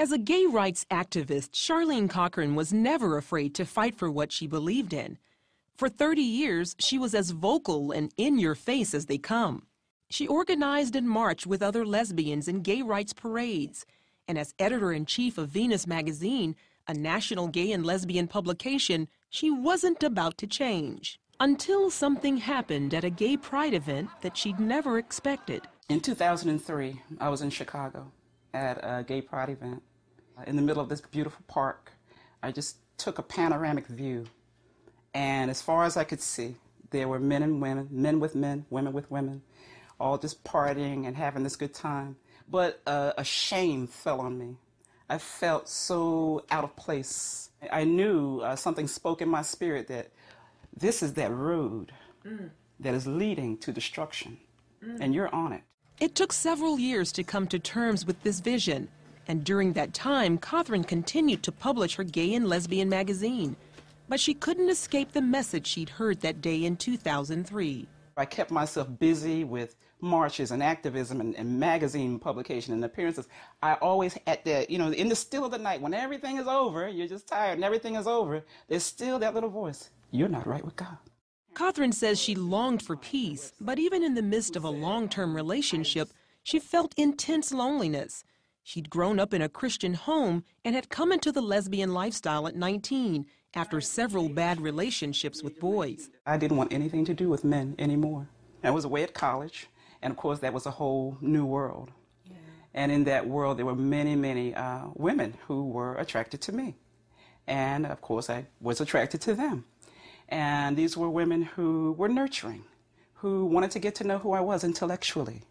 As a gay rights activist, Charlene Cothran was never afraid to fight for what she believed in. For 30 years, she was as vocal and in-your-face as they come. She organized and marched with other lesbians in gay rights parades. And as editor-in-chief of Venus magazine, a national gay and lesbian publication, she wasn't about to change. Until something happened at a gay pride event that she'd never expected. In 2003, I was in Chicago at a gay pride event. In the middle of this beautiful park, I just took a panoramic view. And as far as I could see, there were men and women, men with men, women with women, all just partying and having this good time. But a shame fell on me. I felt so out of place. I knew something spoke in my spirit that this is that road that is leading to destruction, and you're on it. It took several years to come to terms with this vision, and during that time, Cothran continued to publish her gay and lesbian magazine. But she couldn't escape the message she'd heard that day in 2003. I kept myself busy with marches and activism and magazine publication and appearances. I always had that, you know, in the still of the night, when everything is over, you're just tired and everything is over, there's still that little voice. You're not right with God. Cothran says she longed for peace, but even in the midst of a long-term relationship, she felt intense loneliness. She'd grown up in a Christian home and had come into the lesbian lifestyle at 19 after several bad relationships with boys. I didn't want anything to do with men anymore. I was away at college, and of course that was a whole new world. Yeah. And in that world there were many, many women who were attracted to me. And of course I was attracted to them. And these were women who were nurturing, who wanted to get to know who I was intellectually,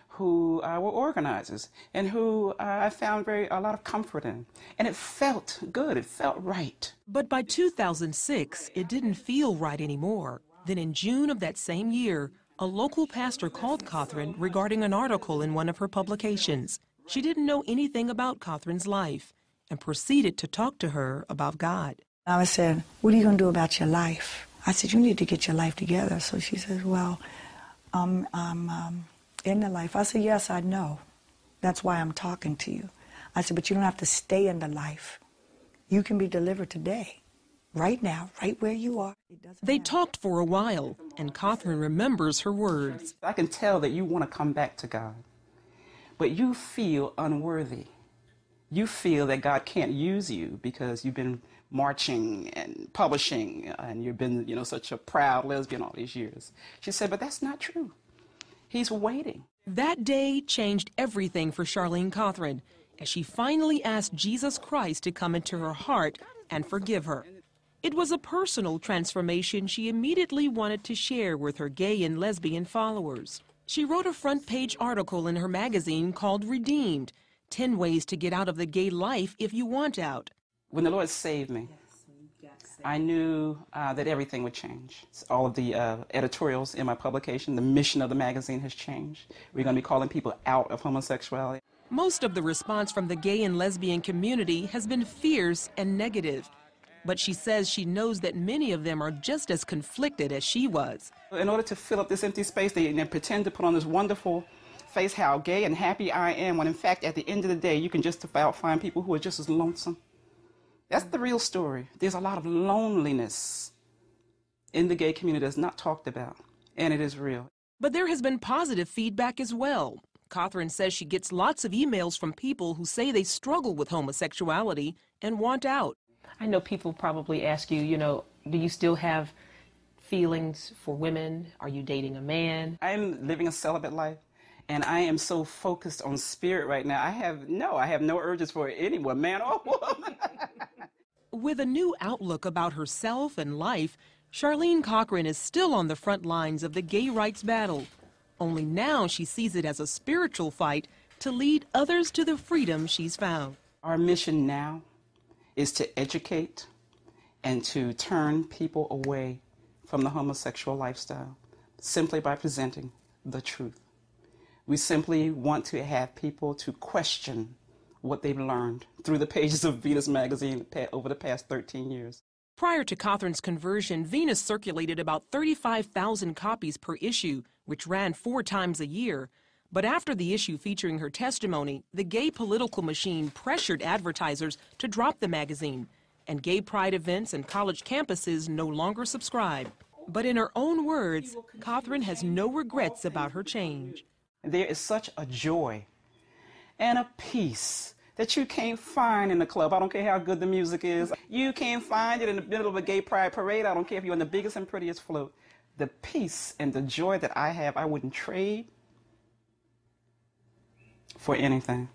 who were organizers, and who I found a lot of comfort in. And it felt good, it felt right. But by 2006, it didn't feel right anymore. Then in June of that same year, a local pastor called Cothran regarding an article in one of her publications. She didn't know anything about Cothran's life and proceeded to talk to her about God. I said, what are you going to do about your life? I said, you need to get your life together. So she says, well, I'm in the life. I said, yes, I know. That's why I'm talking to you. I said, but you don't have to stay in the life. You can be delivered today, right now, right where you are. They talked for a while, and Cothran remembers her words. I can tell that you want to come back to God, but you feel unworthy. You feel that God can't use you because you've been marching and publishing, and you've been, you know, such a proud lesbian all these years. She said, but that's not true. He's waiting. That day changed everything for Charlene Cothran as she finally asked Jesus Christ to come into her heart and forgive her. It was a personal transformation she immediately wanted to share with her gay and lesbian followers. She wrote a front-page article in her magazine called Redeemed, 10 Ways to Get Out of the Gay Life If You Want Out. When the Lord saved me, I knew that everything would change. All of the editorials in my publication, the mission of the magazine has changed. We're going to be calling people out of homosexuality. Most of the response from the gay and lesbian community has been fierce and negative. But she says she knows that many of them are just as conflicted as she was. In order to fill up this empty space, they pretend to put on this wonderful face how gay and happy I am, when in fact at the end of the day you can just about find people who are just as lonesome. That's the real story. There's a lot of loneliness in the gay community that's not talked about, and it is real. But there has been positive feedback as well. Cothran says she gets lots of emails from people who say they struggle with homosexuality and want out. I know people probably ask you, you know, do you still have feelings for women? Are you dating a man? I'm living a celibate life, and I am so focused on spirit right now. I have no urges for anyone, man or woman. With a new outlook about herself and life, Charlene Cothran is still on the front lines of the gay rights battle. Only now she sees it as a spiritual fight to lead others to the freedom she's found. Our mission now is to educate and to turn people away from the homosexual lifestyle simply by presenting the truth. We simply want to have people to question what they've learned through the pages of Venus magazine over the past 13 years. Prior to Cothran's conversion, Venus circulated about 35,000 copies per issue, which ran 4 times a year. But after the issue featuring her testimony, the gay political machine pressured advertisers to drop the magazine, and gay pride events and college campuses no longer subscribe. But in her own words, Cothtran has no regrets about her change. There is such a joy and a peace that you can't find in the club. I don't care how good the music is. You can't find it in the middle of a gay pride parade. I don't care if you're on the biggest and prettiest float. The peace and the joy that I have, I wouldn't trade for anything.